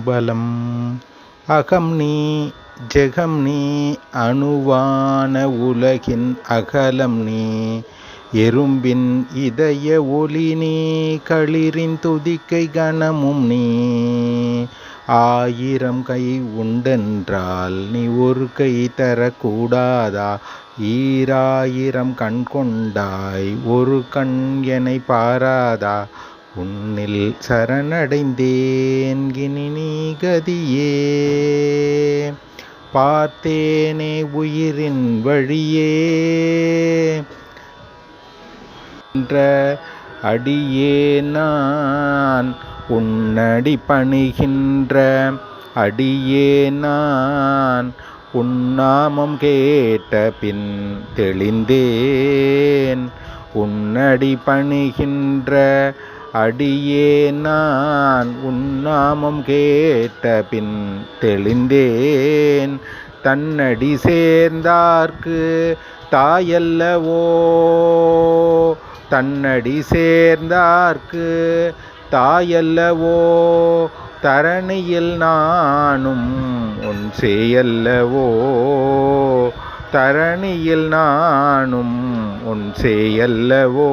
பலம். அகம் நீ ஜெகம் நீ அணுவான உலகின் அகலம் நீ. எறும்பின் இதய ஒளி நீ களிரின் துதிக்கை கணமும் நீ. 1000 கை உண்டென்றால் நீ ஒரு கை தரக்கூடாதா? 1000 கண் கொண்டாய் ஒரு கண் என்னை பாராதா? உன்னில் சரணடைந்தேன் இனி நீ கதியே. பார்த்தேனே உயிரின் வழியே அடியே நான் உன்னடி பணிகின்ற அடியே நான். உன்னாமம் கேட்ட பின் தெளிந்தேன். உன்னடி பணிகின்ற அடியே நான். உன்னாமம் கேட்ட பின் தெளிந்தேன். தன்னடி சேர்ந்தார்க்கு தாயல்லவோ. தன்னடி சேர்ந்தார்க்கு தாயல்லவோ. தரணியில் நானும் உன் சேயல்லவோ. தரணியில் நானும் உன் சேயல்லவோ.